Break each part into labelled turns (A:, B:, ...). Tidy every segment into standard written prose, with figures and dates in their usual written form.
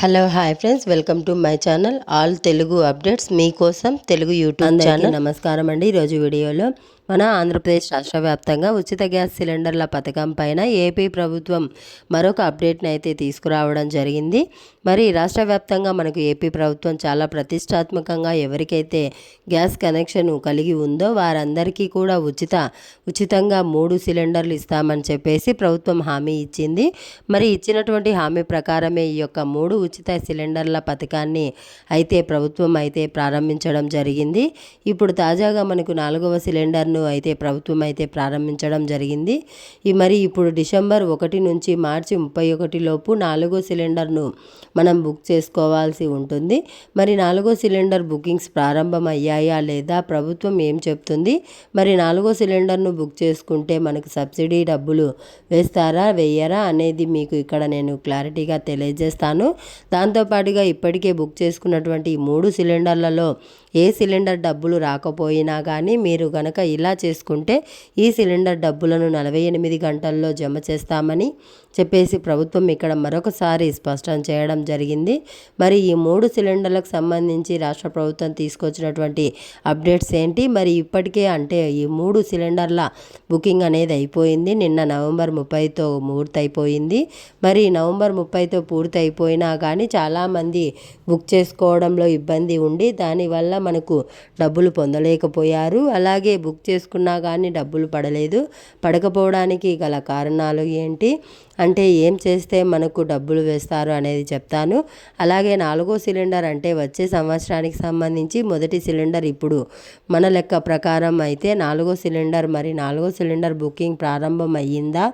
A: Hello hi friends, welcome to my channel all Telugu updates. మీకోసం Telugu YouTube channel. నమస్కారం అండి. ఈరోజు వీడియోలో మన ఆంధ్రప్రదేశ్ రాష్ట్ర వ్యాప్తంగా ఉచిత గ్యాస్ సిలిండర్ల పథకం పైన ఏపీ ప్రభుత్వం మరొక అప్డేట్ని అయితే తీసుకురావడం జరిగింది. మరి రాష్ట్ర వ్యాప్తంగా మనకు ఏపీ ప్రభుత్వం చాలా ప్రతిష్టాత్మకంగా ఎవరికైతే గ్యాస్ కనెక్షన్ కలిగి ఉందో వారందరికీ కూడా ఉచితంగా 3 సిలిండర్లు ఇస్తామని చెప్పేసి ప్రభుత్వం హామీ ఇచ్చింది. మరి ఇచ్చినటువంటి హామీ ప్రకారమే ఈ యొక్క 3 ఉచిత సిలిండర్ల పథకాన్ని అయితే ప్రభుత్వం అయితే ప్రారంభించడం జరిగింది. ఇప్పుడు తాజాగా మనకు 4వ సిలిండర్ను అయితే ప్రభుత్వం అయితే ప్రారంభించడం జరిగింది. మరి ఇప్పుడు డిసెంబర్ 1 నుంచి మార్చి 31 లోపు 4వ సిలిండర్ను మనం బుక్ చేసుకోవాల్సి ఉంటుంది. మరి 4వ సిలిండర్ బుకింగ్స్ ప్రారంభం అయ్యాయా లేదా, ప్రభుత్వం ఏం చెప్తుంది, మరి 4వ సిలిండర్ను బుక్ చేసుకుంటే మనకు సబ్సిడీ డబ్బులు వేస్తారా వేయరా అనేది మీకు ఇక్కడ నేను క్లారిటీగా తెలియజేస్తాను. దాంతోపాటుగా ఇప్పటికే బుక్ చేసుకున్నటువంటి ఈ 3 సిలిండర్లలో ఏ సిలిండర్ డబ్బులు రాకపోయినా కానీ మీరు గనక ఇలా చేసుకుంటే ఈ సిలిండర్ డబ్బులను 48 గంటల్లో జమ చేస్తామని చెప్పేసి ప్రభుత్వం ఇక్కడ మరొకసారి స్పష్టం చేయడం జరిగింది. మరి ఈ 3 సిలిండర్లకు సంబంధించి రాష్ట్ర ప్రభుత్వం తీసుకొచ్చినటువంటి అప్డేట్స్ ఏంటి, మరి ఇప్పటికే అంటే ఈ 3 సిలిండర్ల బుకింగ్ అనేది అయిపోయింది. నిన్న నవంబర్ 30తో పూర్తయిపోయింది. మరి నవంబర్ 30తో పూర్తయిపోయినా కానీ చాలామంది బుక్ చేసుకోవడంలో ఇబ్బంది ఉండి దానివల్ల మనకు డబ్బులు పొందలేకపోయారు. అలాగే బుక్ చేసుకున్నా కానీ డబ్బులు పడకపోవడానికి గల కారణాలు ఏంటి అంటే, ఏం చేస్తే మనకు డబ్బులు వేస్తారు అనేది చెప్తాను. అలాగే 4వ సిలిండర్ అంటే వచ్చే సంవత్సరానికి సంబంధించి మొదటి సిలిండర్ ఇప్పుడు మన లెక్క ప్రకారం అయితే 4వ సిలిండర్, మరి 4వ సిలిండర్ బుకింగ్ ప్రారంభం అయ్యిందా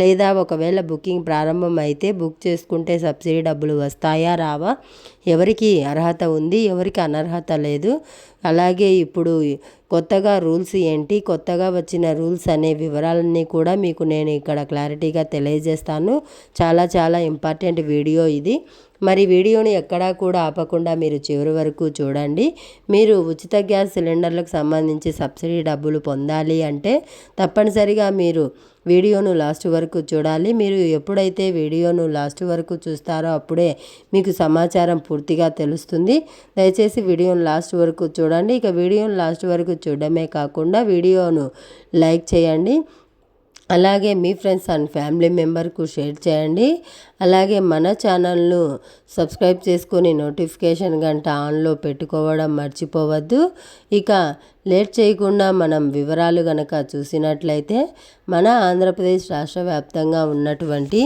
A: లేదా, ఒకవేళ బుకింగ్ ప్రారంభం అయితే బుక్ చేసుకుంటే సబ్సిడీ డబ్బులు వస్తాయా రావా, ఎవరికి అర్హత ఉంది ఎవరికి అనర్హత లేదు, అలాగే ఇప్పుడు కొత్తగా రూల్స్ ఏంటి, కొత్తగా వచ్చిన రూల్స్ అనే వివరాలన్నీ కూడా మీకు నేను ఇక్కడ క్లారిటీగా తెలియజేస్తాను. చాలా ఇంపార్టెంట్ వీడియో ఇది. మరి వీడియోని ఎక్కడా కూడా ఆపకుండా మీరు చివరి వరకు చూడండి. మీరు ఉచిత గ్యాస్ సిలిండర్లకు సంబంధించి సబ్సిడీ డబ్బులు పొందాలి అంటే తప్పనిసరిగా మీరు వీడియోను లాస్ట్ వరకు చూడాలి. మీరు ఎప్పుడైతే వీడియోను లాస్ట్ వరకు చూస్తారో అప్పుడే మీకు సమాచారం పూర్తిగా తెలుస్తుంది. దయచేసి వీడియోను లాస్ట్ వరకు చూడండి. ఇక వీడియోను లాస్ట్ వరకు చూడడమే కాకుండా వీడియోను లైక్ చేయండి. అలాగే మీ ఫ్రెండ్స్ అండ్ ఫ్యామిలీ మెంబర్కు షేర్ చేయండి. అలాగే మన ఛానల్ను సబ్స్క్రైబ్ చేసుకొని నోటిఫికేషన్ గంట ఆన్లో పెట్టుకోవడం మర్చిపోవద్దు. ఇక లేట్ చేయకుండా మనం వివరాలు గనక చూసినట్లయితే మన ఆంధ్రప్రదేశ్ రాష్ట్ర వ్యాప్తంగా ఉన్నటువంటి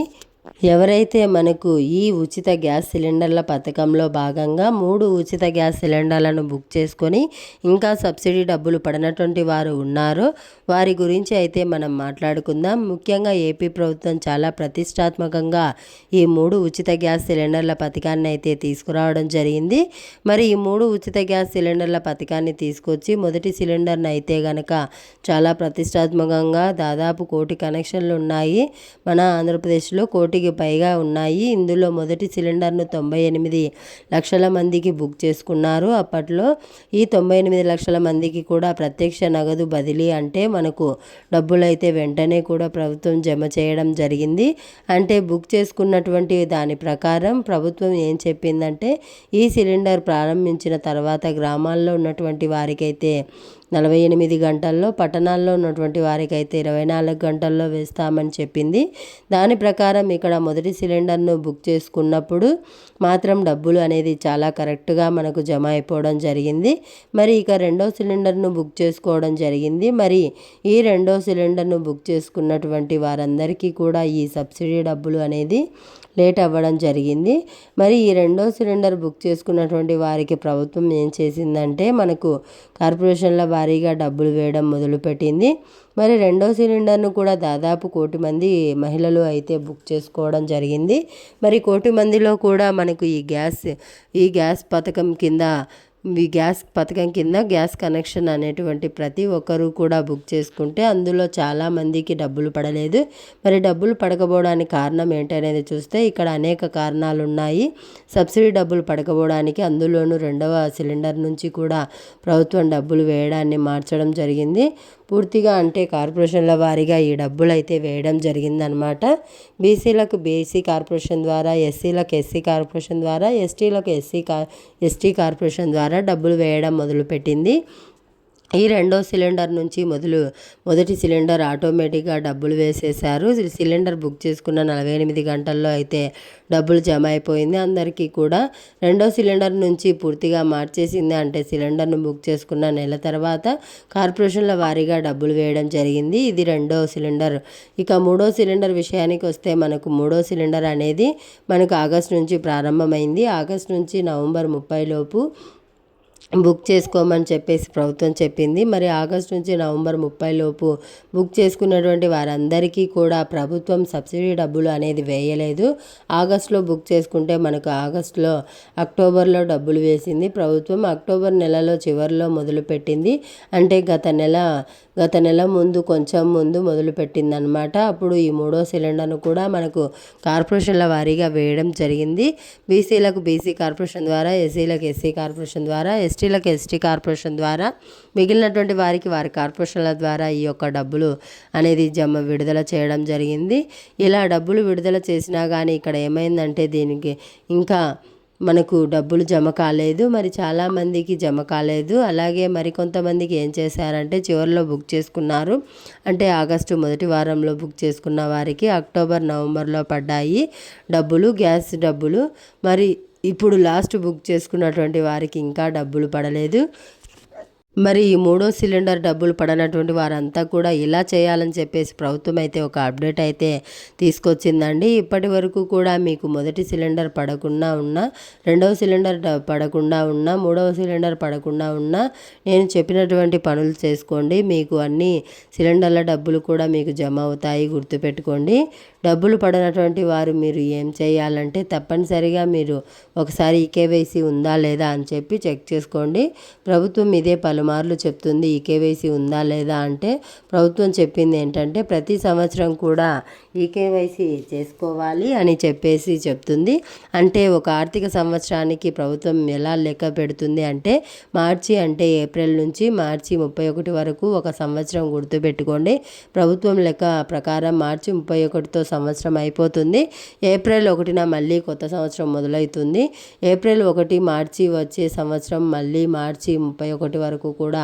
A: ఎవరైతే మనకు ఈ ఉచిత గ్యాస్ సిలిండర్ల పథకంలో భాగంగా 3 ఉచిత గ్యాస్ సిలిండర్లను బుక్ చేసుకొని ఇంకా సబ్సిడీ డబ్బులు పడినటువంటి వారు ఉన్నారో వారి గురించి అయితే మనం మాట్లాడుకుందాం. ముఖ్యంగా ఏపీ ప్రభుత్వం చాలా ప్రతిష్టాత్మకంగా ఈ 3 ఉచిత గ్యాస్ సిలిండర్ల పథకాన్ని అయితే తీసుకురావడం జరిగింది. మరి ఈ 3 ఉచిత గ్యాస్ సిలిండర్ల పథకాన్ని తీసుకొచ్చి మొదటి సిలిండర్ని అయితే గనక చాలా ప్రతిష్టాత్మకంగా దాదాపు 1 కోటి కనెక్షన్లు ఉన్నాయి. మన ఆంధ్రప్రదేశ్లో 1 కోటికి పైగా ఉన్నాయి. ఇందులో మొదటి సిలిండర్ను 98 లక్షల మందికి బుక్ చేసుకున్నారు. అప్పట్లో ఈ 98 లక్షల మందికి కూడా ప్రత్యక్ష నగదు బదిలీ అంటే మనకు డబ్బులైతే వెంటనే కూడా ప్రభుత్వం జమ చేయడం జరిగింది. అంటే బుక్ చేసుకున్నటువంటి దాని ప్రకారం ప్రభుత్వం ఏం చెప్పిందంటే ఈ సిలిండర్ ప్రారంభించిన తర్వాత గ్రామాల్లో ఉన్నటువంటి వారికైతే 48 గంటల్లో, పట్టణాల్లో ఉన్నటువంటి వారికైతే 24 గంటల్లో వేస్తామని చెప్పింది. దాని ప్రకారం ఇక్కడ మొదటి సిలిండర్ను బుక్ చేసుకున్నప్పుడు మాత్రం డబ్బులు అనేది చాలా కరెక్ట్గా మనకు జమ అయిపోవడం జరిగింది. మరి ఇక 2వ సిలిండర్ను బుక్ చేసుకోవడం జరిగింది. మరి ఈ 2వ సిలిండర్ను బుక్ చేసుకున్నటువంటి వారందరికీ కూడా ఈ సబ్సిడీ డబ్బులు అనేది లేట్ అవ్వడం జరిగింది. మరి ఈ 2వ సిలిండర్ బుక్ చేసుకున్నటువంటి వారికి ప్రభుత్వం ఏం చేసిందంటే మనకు కార్పొరేషన్ల వారీగా డబ్బులు వేయడం మొదలుపెట్టింది. మరి 2వ సిలిండర్ను కూడా దాదాపు 1 కోటి మంది మహిళలు అయితే బుక్ చేసుకోవడం జరిగింది. మరి 1 కోటి మందిలో కూడా మనకు ఈ గ్యాస్ పథకం కింద గ్యాస్ కనెక్షన్ అనేటువంటి ప్రతి ఒక్కరూ కూడా బుక్ చేసుకుంటే అందులో చాలామందికి డబ్బులు పడలేదు. మరి డబ్బులు పడకపోవడానికి కారణం ఏంటనేది చూస్తే ఇక్కడ అనేక కారణాలు ఉన్నాయి. సబ్సిడీ డబ్బులు పడకపోవడానికి అందులోనూ 2వ సిలిండర్ నుంచి కూడా ప్రభుత్వం డబ్బులు వేయడాన్ని మార్చడం జరిగింది. పూర్తిగా అంటే కార్పొరేషన్ల వారీగా ఈ డబ్బులు అయితే వేయడం జరిగిందనమాట. బీసీలకు బీసీ కార్పొరేషన్ ద్వారా, ఎస్సీలకు ఎస్సీ కార్పొరేషన్ ద్వారా, ఎస్టీలకు ఎస్టీ కార్పొరేషన్ ద్వారా డబ్బులు వేయడం మొదలుపెట్టింది. ఈ రెండో సిలిండర్ నుంచి మొదటి సిలిండర్ ఆటోమేటిక్గా డబ్బులు వేసేశారు. సిలిండర్ బుక్ చేసుకున్న 48 గంటల్లో అయితే డబ్బులు జమ అయిపోయింది అందరికీ కూడా. రెండో సిలిండర్ నుంచి పూర్తిగా మార్చేసింది. అంటే సిలిండర్ను బుక్ చేసుకున్న నెల తర్వాత కార్పొరేషన్ల వారీగా డబ్బులు వేయడం జరిగింది. ఇది రెండో సిలిండర్. ఇక మూడో సిలిండర్ విషయానికి వస్తే మనకు మూడో సిలిండర్ అనేది మనకు ఆగస్టు నుంచి ప్రారంభమైంది. ఆగస్టు నుంచి నవంబర్ 30 లోపు బుక్ చేసుకోమని చెప్పేసి ప్రభుత్వం చెప్పింది. మరి ఆగస్టు నుంచి నవంబర్ 30 లోపు బుక్ చేసుకున్నటువంటి వారందరికీ కూడా ప్రభుత్వం సబ్సిడీ డబ్బులు అనేది వేయలేదు. ఆగస్టులో బుక్ చేసుకుంటే మనకు అక్టోబర్లో డబ్బులు వేసింది ప్రభుత్వం. అక్టోబర్ నెలలో చివరిలో మొదలుపెట్టింది. అంటే గత నెల కొంచెం ముందు మొదలుపెట్టిందనమాట. అప్పుడు ఈ మూడో సిలిండర్ను కూడా మనకు కార్పొరేషన్ల వారీగా వేయడం జరిగింది. బీసీలకు బీసీ కార్పొరేషన్ ద్వారా, ఎస్సీలకు ఎస్సీ కార్పొరేషన్ ద్వారా, ఎస్టీలకు ఎస్టీ కార్పొరేషన్ ద్వారా, మిగిలినటువంటి వారికి వారి కార్పొరేషన్ల ద్వారా ఈ యొక్క డబ్బులు అనేది విడుదల చేయడం జరిగింది. ఇలా డబ్బులు విడుదల చేసినా కానీ ఇక్కడ ఏమైందంటే దీనికి ఇంకా మనకు డబ్బులు జమ కాలేదు. మరి చాలామందికి జమ కాలేదు. అలాగే మరికొంతమందికి ఏం చేశారంటే చివరిలో బుక్ చేసుకున్నారు. అంటే ఆగస్టు మొదటి వారంలో బుక్ చేసుకున్న వారికి అక్టోబర్ నవంబర్లో పడ్డాయి గ్యాస్ డబ్బులు. మరి ఇప్పుడు లాస్ట్ బుక్ చేసుకున్నటువంటి వారికి ఇంకా డబ్బులు పడలేదు. మరి ఈ మూడో సిలిండర్ డబ్బులు పడనటువంటి వారంతా కూడా ఇలా చేయాలని చెప్పేసి ప్రభుత్వం అయితే ఒక అప్డేట్ అయితే తీసుకొచ్చిందండి. ఇప్పటి వరకు కూడా మీకు మొదటి సిలిండర్ పడకుండా ఉన్నా, రెండవ సిలిండర్ పడకుండా ఉన్నా, మూడవ సిలిండర్ పడకుండా ఉన్నా నేను చెప్పినటువంటి పనులు చేసుకోండి. మీకు అన్ని సిలిండర్ల డబ్బులు కూడా మీకు జమ అవుతాయి, గుర్తుపెట్టుకోండి. డబ్బులు పడనటువంటి వారు మీరు ఏం చేయాలంటే తప్పనిసరిగా మీరు ఒకసారి ఈకేవైసీ ఉందా లేదా అని చెప్పి చెక్ చేసుకోండి. ప్రభుత్వం ఇదే పలుమార్లు చెప్తుంది ఈకేవైసీ ఉందా లేదా అంటే. ప్రభుత్వం చెప్పింది ఏంటంటే ప్రతి సంవత్సరం కూడా ఈకేవైసీ చేసుకోవాలి అని చెప్పేసి చెప్తుంది. అంటే ఒక ఆర్థిక సంవత్సరానికి ప్రభుత్వం ఎలా లెక్క పెడుతుంది అంటే ఏప్రిల్ నుంచి మార్చి 31 వరకు ఒక సంవత్సరం గుర్తుపెట్టుకోండి. ప్రభుత్వం లెక్క ప్రకారం మార్చి 31తో సంవత్సరం అయిపోతుంది. ఏప్రిల్ 1న మళ్ళీ కొత్త సంవత్సరం మొదలవుతుంది. ఏప్రిల్ 1 మార్చి వచ్చే సంవత్సరం మళ్ళీ మార్చి 31 వరకు కూడా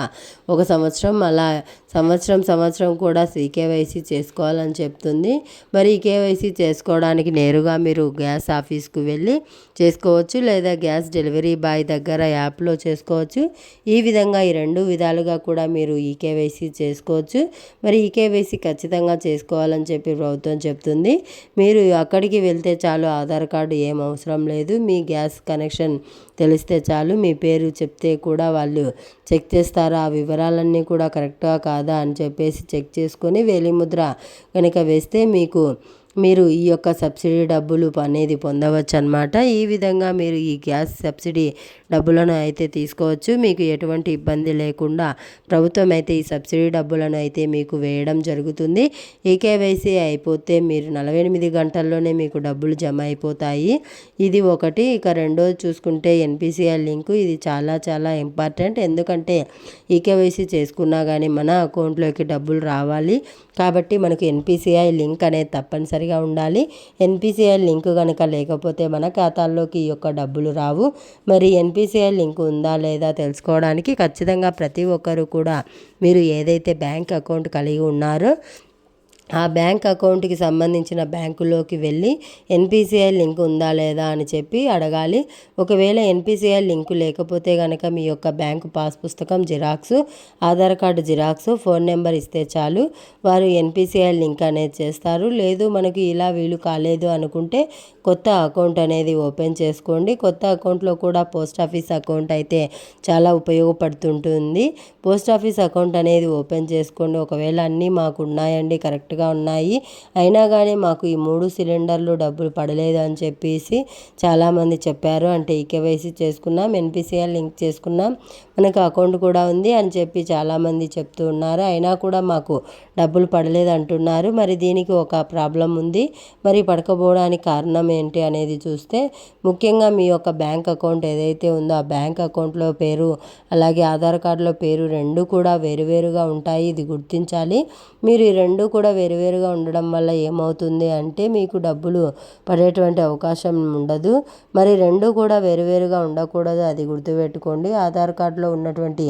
A: ఒక సంవత్సరం, అలా సంవత్సరం కూడా ఈకేవైసీ చేసుకోవాలని చెప్తుంది. మరి ఈకేవైసీ చేసుకోవడానికి నేరుగా మీరు గ్యాస్ ఆఫీస్కు వెళ్ళి చేసుకోవచ్చు, లేదా గ్యాస్ డెలివరీ బాయ్ దగ్గర యాప్లో చేసుకోవచ్చు. ఈ విధంగా ఈ రెండు విధాలుగా కూడా మీరు ఈకేవైసీ చేసుకోవచ్చు. మరి ఈకేవైసీ ఖచ్చితంగా చేసుకోవాలని చెప్పి ప్రభుత్వం చెప్తుంది. మీరు అక్కడికి వెళ్తే చాలు, ఆధార్ కార్డు ఏం అవసరం లేదు. మీ గ్యాస్ కనెక్షన్ తెలిస్తే చాలు, మీ పేరు చెప్తే కూడా వాళ్ళు చెక్ చేస్తారు. ఆ వివరాలన్నీ కూడా కరెక్టా కాదా అని చెప్పేసి చెక్ చేసుకొని వేలిముద్ర కనుక వేస్తే మీరు ఈ యొక్క సబ్సిడీ డబ్బులు అనేది పొందవచ్చు అన్నమాట. ఈ విధంగా మీరు ఈ గ్యాస్ సబ్సిడీ డబ్బులను అయితే తీసుకోవచ్చు. మీకు ఎటువంటి ఇబ్బంది లేకుండా ప్రభుత్వం అయితే ఈ సబ్సిడీ డబ్బులను అయితే మీకు వేయడం జరుగుతుంది. ఈకేవైసీ అయిపోతే మీరు 48 గంటల్లోనే మీకు డబ్బులు జమ అయిపోతాయి. ఇది ఒకటి. ఇక రెండోది చూసుకుంటే ఎన్పిసిఐ లింకు. ఇది చాలా చాలా ఇంపార్టెంట్. ఎందుకంటే ఈకేవైసీ చేసుకున్నా కానీ మన అకౌంట్లోకి డబ్బులు రావాలి కాబట్టి మనకు ఎన్పిసిఐ లింక్ అనేది తప్పనిసరిగా ఉండాలి. ఎన్పిసిఐ లింక్ కనుక లేకపోతే మన ఖాతాల్లోకి ఈ యొక్క డబ్బులు రావు. మరి ఎన్పిసిఐ లింక్ ఉందా లేదా తెలుసుకోవడానికి ఖచ్చితంగా ప్రతి ఒక్కరు కూడా మీరు ఏదైతే బ్యాంక్ అకౌంట్ కలిగి ఉన్నారో ఆ బ్యాంక్ అకౌంట్కి సంబంధించిన బ్యాంకులోకి వెళ్ళి ఎన్పిసిఐ లింక్ ఉందా లేదా అని చెప్పి అడగాలి. ఒకవేళ ఎన్పిసిఐ లింకు లేకపోతే కనుక మీ యొక్క బ్యాంకు పాస్ పుస్తకం xerox, Aadhaar card xerox, phone number ఇస్తే చాలు, వారు ఎన్పిసిఐ లింక్ అనేది చేస్తారు. లేదు మనకి ఇలా వీలు కాలేదు అనుకుంటే కొత్త అకౌంట్ అనేది ఓపెన్ చేసుకోండి. కొత్త అకౌంట్లో కూడా పోస్ట్ ఆఫీస్ అకౌంట్ అయితే చాలా ఉపయోగపడుతుంటుంది. పోస్ట్ ఆఫీస్ అకౌంట్ అనేది ఓపెన్ చేసుకోండి. ఒకవేళ అన్నీ మాకు ఉన్నాయండి, కరెక్ట్ కరెక్ట్గా ఉన్నాయి. అయినా కానీ మాకు ఈ 3 సిలిండర్లు డబ్బులు పడలేదు అని చెప్పేసి చాలామంది చెప్పారు. అంటే ఈకేవైసీ చేసుకున్నాం, ఎన్పిసిఐ లింక్ చేసుకున్నాం, మనకు అకౌంట్ కూడా ఉంది అని చెప్పి చాలామంది చెప్తూ ఉన్నారు. అయినా కూడా మాకు డబ్బులు పడలేదు అంటున్నారు. మరి దీనికి ఒక ప్రాబ్లం ఉంది. మరి పడకపోవడానికి కారణం ఏంటి అనేది చూస్తే ముఖ్యంగా మీ యొక్క బ్యాంక్ అకౌంట్ ఏదైతే ఉందో ఆ బ్యాంక్ అకౌంట్లో పేరు అలాగే ఆధార్ కార్డులో పేరు 2 కూడా వేరువేరుగా ఉంటాయి. ఇది గుర్తించాలి. మీరు ఈ 2 కూడా వేరువేరుగా ఉండడం వల్ల ఏమవుతుంది అంటే మీకు డబ్బులు పడేటువంటి అవకాశం ఉండదు. మరి 2 కూడా వేరువేరుగా ఉండకూడదు, అది గుర్తుపెట్టుకోండి. ఆధార్ కార్డులో ఉన్నటువంటి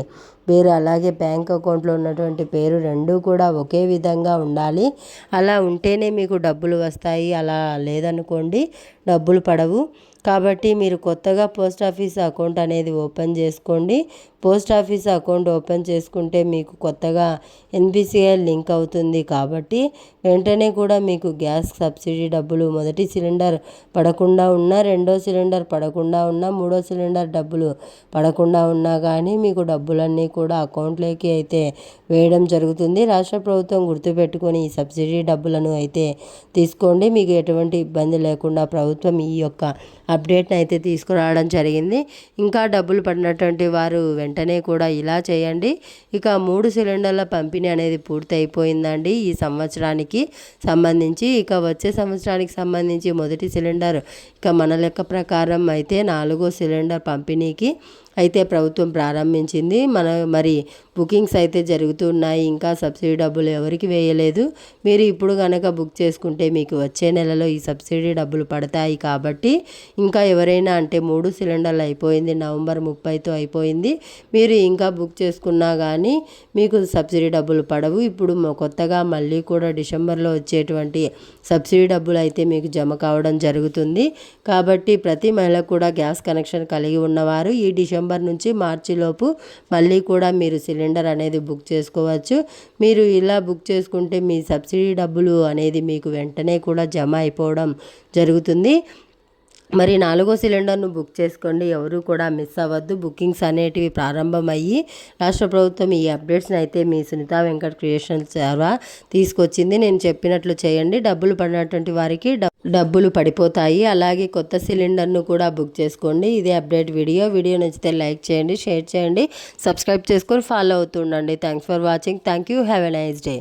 A: పేరు అలాగే బ్యాంక్ అకౌంట్లో ఉన్నటువంటి పేరు 2 కూడా ఒకే విధంగా ఉండాలి. అలా ఉంటేనే మీకు డబ్బులు వస్తాయి. అలా లేదనుకోండి డబ్బులు పడవు. కాబట్టి మీరు కొత్తగా పోస్ట్ ఆఫీస్ అకౌంట్ అనేది ఓపెన్ చేసుకోండి. పోస్ట్ ఆఫీస్ అకౌంట్ ఓపెన్ చేసుకుంటే మీకు కొత్తగా ఎన్పిసిఐ లింక్ అవుతుంది. కాబట్టి వెంటనే కూడా మీకు గ్యాస్ సబ్సిడీ డబ్బులు మొదటి సిలిండర్ పడకుండా ఉన్నా, రెండో సిలిండర్ పడకుండా ఉన్నా, మూడో సిలిండర్ డబ్బులు పడకుండా ఉన్నా కానీ మీకు డబ్బులన్నీ కూడా అకౌంట్లోకి అయితే వేయడం జరుగుతుంది. రాష్ట్ర ప్రభుత్వం గుర్తుపెట్టుకొని ఈ సబ్సిడీ డబ్బులను అయితే తీసుకోండి. మీకు ఎటువంటి ఇబ్బంది లేకుండా ప్రభుత్వం ఈ యొక్క అప్డేట్ని అయితే తీసుకురావడం జరిగింది. ఇంకా డబ్బులు పడినటువంటి వారు వెంటనే కూడా ఇలా చేయండి. ఇక 3 సిలిండర్ల పంపిణీ అనేది పూర్తి అయిపోయిందండి ఈ సంవత్సరానికి సంబంధించి. ఇక వచ్చే సంవత్సరానికి సంబంధించి మొదటి సిలిండర్ ఇక మన లెక్క ప్రకారం అయితే 4వ సిలిండర్ పంపిణీకి అయితే ప్రభుత్వం ప్రారంభించింది. మరి బుకింగ్స్ అయితే జరుగుతున్నాయి. ఇంకా సబ్సిడీ డబ్బులు ఎవరికి వేయలేదు. మీరు ఇప్పుడు కనుక బుక్ చేసుకుంటే మీకు వచ్చే నెలలో ఈ సబ్సిడీ డబ్బులు పడతాయి. కాబట్టి ఇంకా ఎవరైనా అంటే 3 సిలిండర్లు అయిపోయింది, నవంబర్ 30తో అయిపోయింది, మీరు ఇంకా బుక్ చేసుకున్నా కానీ మీకు సబ్సిడీ డబ్బులు పడవు. ఇప్పుడు కొత్తగా మళ్ళీ కూడా డిసెంబర్లో వచ్చేటువంటి సబ్సిడీ డబ్బులు అయితే మీకు జమ కావడం జరుగుతుంది. కాబట్టి ప్రతి మహిళ కూడా గ్యాస్ కనెక్షన్ కలిగి ఉన్నవారు ఈ డిసెంబర్ నుంచి మార్చి లోపు మళ్ళీ కూడా మీరు సిలిండర్ అనేది బుక్ చేసుకోవచ్చు. మీరు ఇలా బుక్ చేసుకుంటే మీ సబ్సిడీ డబ్బులు అనేది మీకు వెంటనే కూడా జమ అయిపోవడం జరుగుతుంది. మరి 4వ సిలిండర్ను బుక్ చేసుకోండి. ఎవరు కూడా మిస్ అవ్వద్దు. బుకింగ్స్ అనేటివి ప్రారంభమయ్యి రాష్ట్ర ప్రభుత్వం ఈ అప్డేట్స్ని అయితే మీ సునీత వెంకట్ క్రియేషన్స్ ద్వారా తీసుకొచ్చింది. నేను చెప్పినట్లు చేయండి. డబ్బులు పడినటువంటి వారికి డబ్బులు పడిపోతాయి. అలాగే కొత్త సిలిండర్ను కూడా బుక్ చేసుకోండి. ఇదే అప్డేట్ వీడియో నచ్చితే లైక్ చేయండి, షేర్ చేయండి, సబ్స్క్రైబ్ చేసుకొని ఫాలో అవుతుండండి. Thanks for watching. Thank you. Have a nice day.